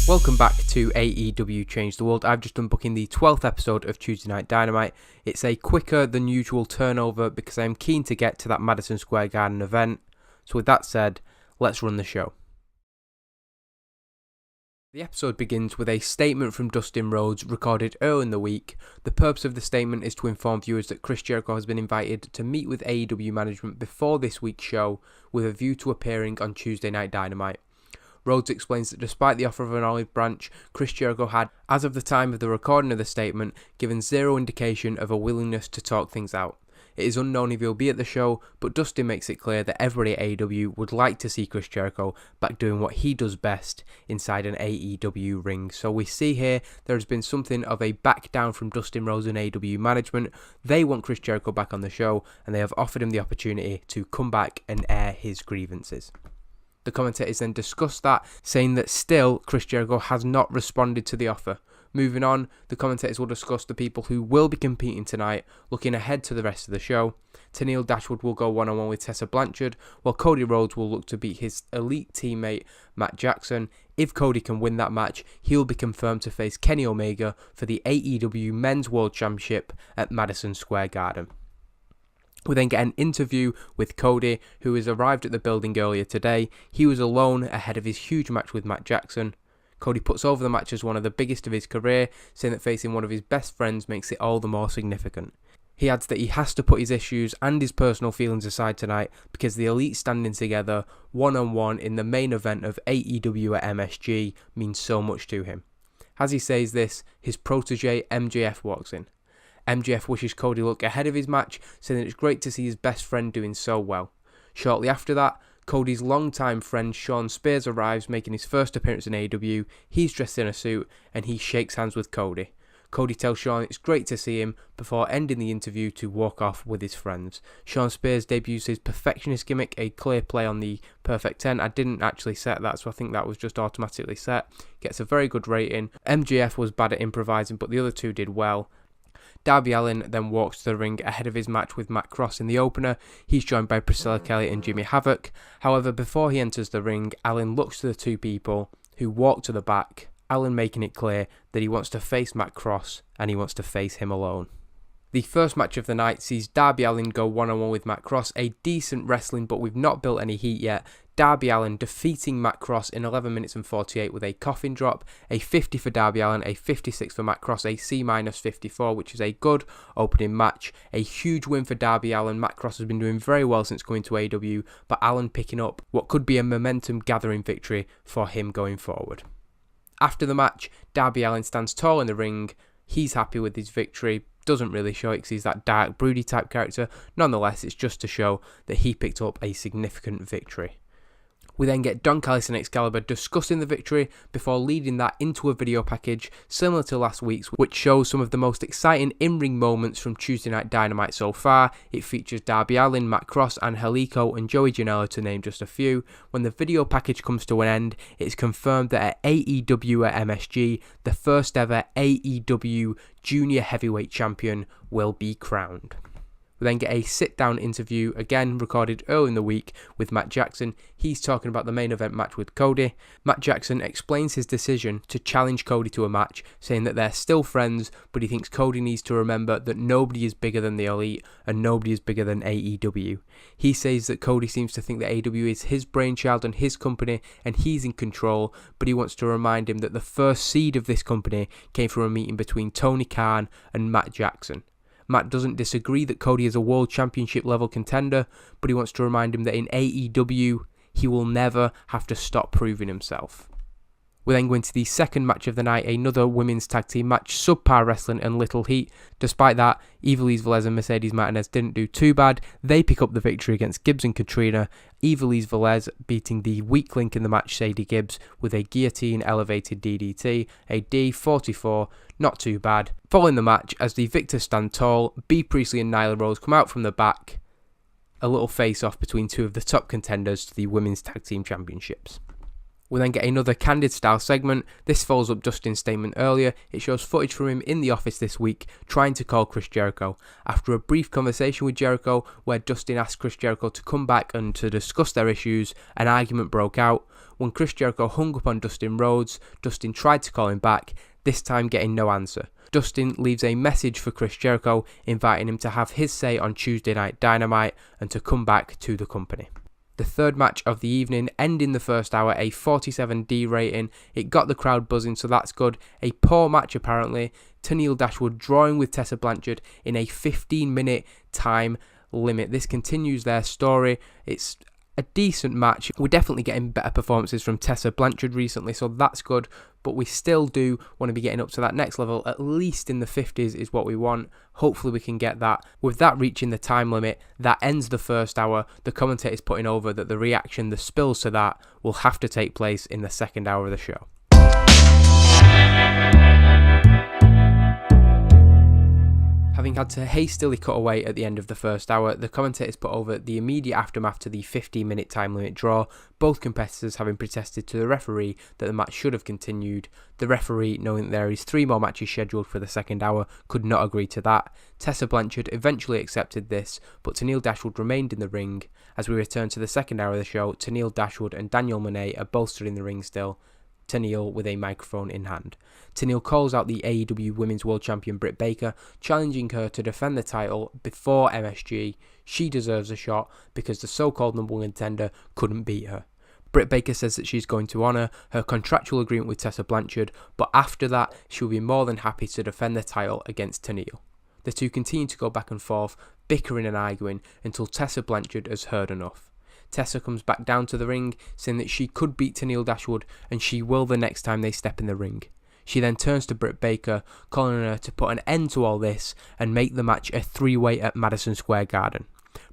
Welcome back to AEW Change the World. I've just done booking the 12th episode of Tuesday Night Dynamite. It's a quicker than usual turnover because I am keen to get to that Madison Square Garden event. So with that said, let's run the show. The episode begins with a statement from Dustin Rhodes recorded early in the week. The purpose of the statement is to inform viewers that Chris Jericho has been invited to meet with AEW management before this week's show with a view to appearing on Tuesday Night Dynamite. Rhodes explains that despite the offer of an olive branch, Chris Jericho had, as of the time of the recording of the statement, given zero indication of a willingness to talk things out. It is unknown if he'll be at the show, but Dustin makes it clear that everybody at AEW would like to see Chris Jericho back doing what he does best inside an AEW ring. So we see here there has been something of a back down from Dustin Rhodes and AEW management. They want Chris Jericho back on the show, and they have offered him the opportunity to come back and air his grievances. The commentators then discuss that, saying that still Chris Jericho has not responded to the offer. Moving on, the commentators will discuss the people who will be competing tonight, looking ahead to the rest of the show. Tenille Dashwood will go one-on-one with Tessa Blanchard, while Cody Rhodes will look to beat his elite teammate Matt Jackson. If Cody can win that match, he'll be confirmed to face Kenny Omega for the AEW Men's World Championship at Madison Square Garden. We then get an interview with Cody, who has arrived at the building earlier today. He was alone ahead of his huge match with Matt Jackson. Cody puts over the match as one of the biggest of his career, saying that facing one of his best friends makes it all the more significant. He adds that he has to put his issues and his personal feelings aside tonight because the Elite standing together one-on-one in the main event of AEW at MSG means so much to him. As he says this, his protege MJF walks in. MJF wishes Cody luck ahead of his match, saying that it's great to see his best friend doing so well. Shortly after that, Cody's longtime friend Shawn Spears arrives, making his first appearance in AEW. He's dressed in a suit and he shakes hands with Cody. Cody tells Shawn it's great to see him before ending the interview to walk off with his friends. Shawn Spears debuts his perfectionist gimmick, a clear play on the Perfect 10. I didn't actually set that, so I think that was just automatically set. Gets a very good rating. MJF was bad at improvising, but the other two did well. Darby Allin then walks to the ring ahead of his match with Matt Cross in the opener. He's joined by Priscilla Kelly and Jimmy Havoc. However, before he enters the ring, Allin looks to the two people who walk to the back, Allin making it clear that he wants to face Matt Cross and he wants to face him alone. The first match of the night sees Darby Allin go one-on-one with Matt Cross, a decent wrestling but we've not built any heat yet. Darby Allin defeating Matt Cross in 11 minutes and 48 with a coffin drop, a 50 for Darby Allin, a 56 for Matt Cross, a C-54, which is a good opening match. A huge win for Darby Allin. Matt Cross has been doing very well since coming to AEW, but Allin picking up what could be a momentum gathering victory for him going forward. After the match, Darby Allin stands tall in the ring. He's happy with his victory. Doesn't really show it because he's that dark, broody type character. Nonetheless, it's just to show that he picked up a significant victory. We then get Don Callis and Excalibur discussing the victory before leading that into a video package similar to last week's, which shows some of the most exciting in-ring moments from Tuesday Night Dynamite so far. It features Darby Allin, Matt Cross, Angelico and Joey Janela to name just a few. When the video package comes to an end, it's confirmed that at AEW at MSG, the first ever AEW Junior Heavyweight Champion will be crowned. We then get a sit-down interview, again recorded early in the week, with Matt Jackson. He's talking about the main event match with Cody. Matt Jackson explains his decision to challenge Cody to a match, saying that they're still friends, but he thinks Cody needs to remember that nobody is bigger than the Elite and nobody is bigger than AEW. He says that Cody seems to think that AEW is his brainchild and his company and he's in control, but he wants to remind him that the first seed of this company came from a meeting between Tony Khan and Matt Jackson. Matt doesn't disagree that Cody is a world championship level contender, but he wants to remind him that in AEW, he will never have to stop proving himself. We then go into the second match of the night, another women's tag team match, subpar wrestling and little heat. Despite that, Ivelisse Velez and Mercedes Martinez didn't do too bad. They pick up the victory against Gibbs and Katrina. Ivelisse Velez beating the weak link in the match, Sadie Gibbs, with a guillotine elevated DDT, a D44, not too bad. Following the match, as the victors stand tall, Bea Priestley and Nyla Rose come out from the back. A little face-off between two of the top contenders to the Women's Tag Team Championships. We then get another candid style segment. This follows up Dustin's statement earlier. It shows footage from him in the office this week trying to call Chris Jericho. After a brief conversation with Jericho where Dustin asked Chris Jericho to come back and to discuss their issues, an argument broke out. when Chris Jericho hung up on Dustin Rhodes. Dustin tried to call him back, this time getting no answer. Dustin leaves a message for Chris Jericho, inviting him to have his say on Tuesday Night Dynamite and to come back to the company. The third match of the evening, ending the first hour, a 47D rating. It got the crowd buzzing, so that's good. A poor match apparently. Tenille Dashwood drawing with Tessa Blanchard in a 15-minute time limit. This continues their story. It's a decent match. We're definitely getting better performances from Tessa Blanchard recently, so that's good, but we still do want to be getting up to that next level. At least in the 50s is what we want. Hopefully we can get that. With that reaching the time limit, that ends the first hour. The commentator's putting over that the reaction, the spills to that, will have to take place in the second hour of the show. Having had to hastily cut away at the end of the first hour, the commentators put over the immediate aftermath to the 15-minute time limit draw, both competitors having protested to the referee that the match should have continued. The referee, knowing that there is 3 more matches scheduled for the second hour, could not agree to that. Tessa Blanchard eventually accepted this, but Tenille Dashwood remained in the ring. As we return to the second hour of the show, Tenille Dashwood and Daniel Monet are both stood in the ring still, Tenille with a microphone in hand. Tenille calls out the AEW Women's World Champion Britt Baker, challenging her to defend the title before MSG. She deserves a shot because the so-called number 1 contender couldn't beat her. Britt Baker says that she's going to honour her contractual agreement with Tessa Blanchard, but after that she'll be more than happy to defend the title against Tenille. The two continue to go back and forth, bickering and arguing until Tessa Blanchard has heard enough. Tessa comes back down to the ring, saying that she could beat Tenille Dashwood and she will the next time they step in the ring. She then turns to Britt Baker, calling on her to put an end to all this and make the match a 3-way at Madison Square Garden.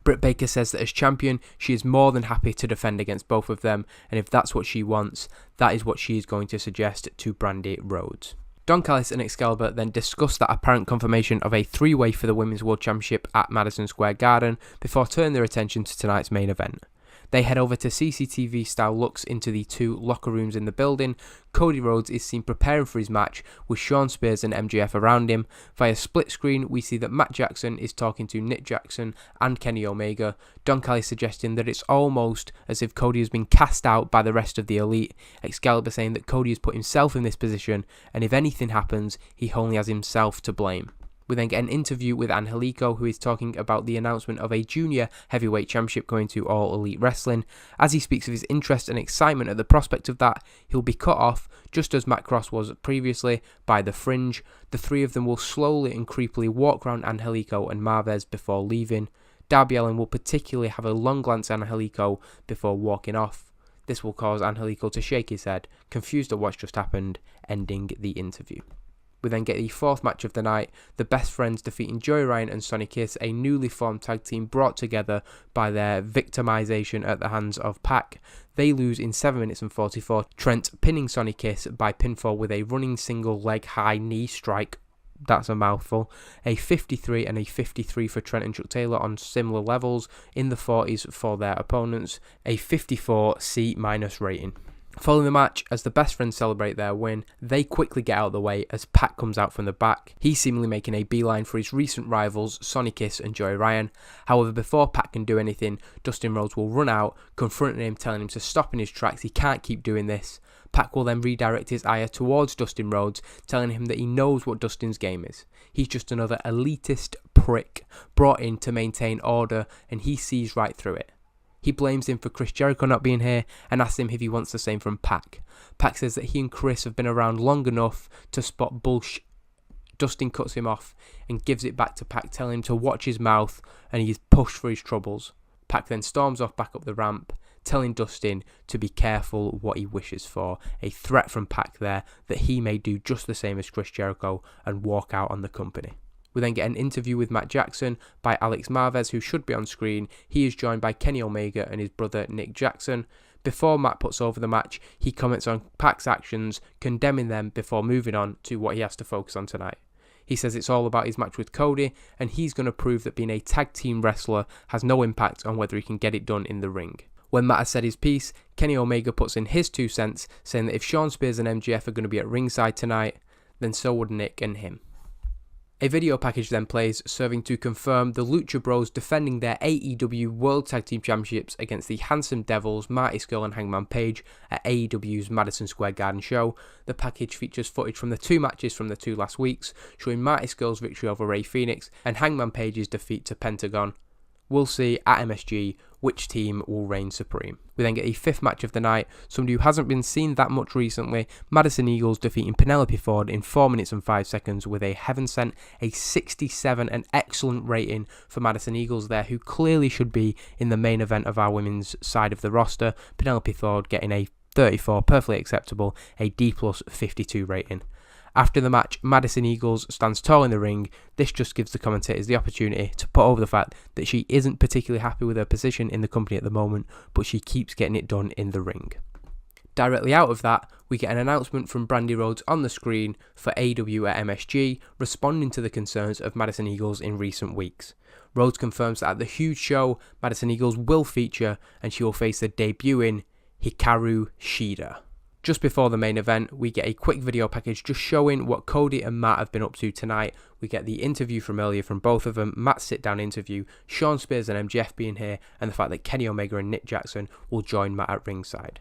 Britt Baker says that as champion, she is more than happy to defend against both of them, and if that's what she wants, that is what she is going to suggest to Brandy Rhodes. Don Callis and Excalibur then discuss that apparent confirmation of a 3-way for the Women's World Championship at Madison Square Garden before turning their attention to tonight's main event. They head over to CCTV-style looks into the 2 locker rooms in the building. Cody Rhodes is seen preparing for his match with Shawn Spears and MJF around him. Via split screen, we see that Matt Jackson is talking to Nick Jackson and Kenny Omega. Don Callis suggesting that it's almost as if Cody has been cast out by the rest of the Elite. Excalibur saying that Cody has put himself in this position, and if anything happens, he only has himself to blame. We then get an interview with Angelico, who is talking about the announcement of a junior heavyweight championship going to All Elite Wrestling. As he speaks of his interest and excitement at the prospect of that, he'll be cut off, just as Matt Cross was previously, by the Fringe. The 3 of them will slowly and creepily walk around Angelico and Marvez before leaving. Darby Allin will particularly have a long glance at Angelico before walking off. This will cause Angelico to shake his head, confused at what's just happened, ending the interview. We then get the 4th match of the night, the Best Friends defeating Joey Ryan and Sonny Kiss, a newly formed tag team brought together by their victimization at the hands of Pac. They lose in 7 minutes and 44, Trent pinning Sonny Kiss by pinfall with a running single leg high knee strike. That's a mouthful. A 53 and a 53 for Trent and Chuck Taylor on similar levels, in the 40s for their opponents, a 54 C- rating. Following the match, as the Best Friends celebrate their win, they quickly get out of the way as Pac comes out from the back. He's seemingly making a beeline for his recent rivals, Sonny Kiss and Joey Ryan. However, before Pac can do anything, Dustin Rhodes will run out, confronting him, telling him to stop in his tracks. He can't keep doing this. Pac will then redirect his ire towards Dustin Rhodes, telling him that he knows what Dustin's game is. He's just another elitist prick brought in to maintain order, and he sees right through it. He blames him for Chris Jericho not being here and asks him if he wants the same from Pac. Pac says that he and Chris have been around long enough to spot bullshit. Dustin cuts him off and gives it back to Pac, telling him to watch his mouth, and he is pushed for his troubles. Pac then storms off back up the ramp, telling Dustin to be careful what he wishes for. A threat from Pac there that he may do just the same as Chris Jericho and walk out on the company. We then get an interview with Matt Jackson by Alex Marvez, who should be on screen. He is joined by Kenny Omega and his brother Nick Jackson. Before Matt puts over the match, he comments on Pac's actions, condemning them before moving on to what he has to focus on tonight. He says it's all about his match with Cody, and he's going to prove that being a tag team wrestler has no impact on whether he can get it done in the ring. When Matt has said his piece, Kenny Omega puts in his 2 cents, saying that if Shawn Spears and MJF are going to be at ringside tonight, then so would Nick and him. A video package then plays, serving to confirm the Lucha Bros defending their AEW World Tag Team Championships against the Handsome Devils, Marty Scurll and Hangman Page at AEW's Madison Square Garden show. The package features footage from the 2 matches from the 2 last weeks, showing Marty Scurll's victory over Rey Fenix and Hangman Page's defeat to Pentagon. We'll see at MSG which team will reign supreme. We then get a 5th match of the night, somebody who hasn't been seen that much recently, Madison Eagles defeating Penelope Ford in 4 minutes and 5 seconds with a heaven sent, a 67, an excellent rating for Madison Eagles there, who clearly should be in the main event of our women's side of the roster. Penelope Ford getting a 34, perfectly acceptable, a D plus 52 rating. After the match, Madison Eagles stands tall in the ring. This just gives the commentators the opportunity to put over the fact that she isn't particularly happy with her position in the company at the moment, but she keeps getting it done in the ring. Directly out of that, we get an announcement from Brandy Rhodes on the screen for AEW at MSG, responding to the concerns of Madison Eagles in recent weeks. Rhodes confirms that at the huge show, Madison Eagles will feature, and she will face the debuting Hikaru Shida. Just before the main event, we get a quick video package just showing what Cody and Matt have been up to tonight. We get the interview from earlier from both of them, Matt's sit-down interview, Sean Spears and MJF being here, and the fact that Kenny Omega and Nick Jackson will join Matt at ringside.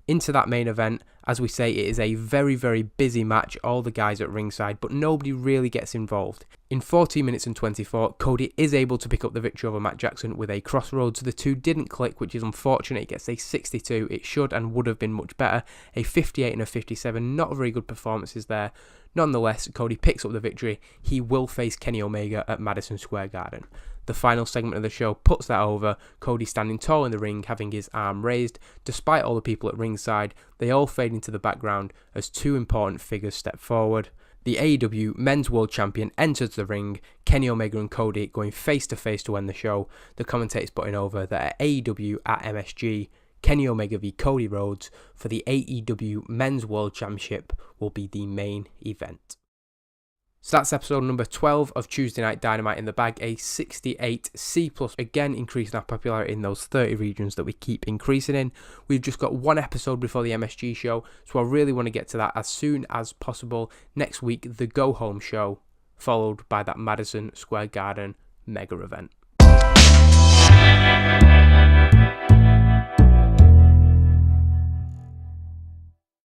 Into that main event, as we say, it is a very, very busy match, all the guys at ringside, but nobody really gets involved. In 14 minutes and 24, Cody is able to pick up the victory over Matt Jackson with a crossroads. The 2 didn't click, which is unfortunate. It gets a 62. It should and would have been much better. A 58 and a 57, not very good performances there. Nonetheless, Cody picks up the victory. He will face Kenny Omega at Madison Square Garden. The final segment of the show puts that over, Cody standing tall in the ring, having his arm raised. Despite all the people at ringside, they all fade into the background as 2 important figures step forward. The AEW Men's World Champion enters the ring, Kenny Omega and Cody going face to face to end the show. The commentators putting over that at AEW at MSG, Kenny Omega v Cody Rhodes for the AEW Men's World Championship will be the main event. So that's episode number 12 of Tuesday Night Dynamite in the bag, a 68 C+, again increasing our popularity in those 30 regions that we keep increasing in. We've just got 1 episode before the MSG show, so I really want to get to that as soon as possible. Next week, the Go Home show, followed by that Madison Square Garden mega event.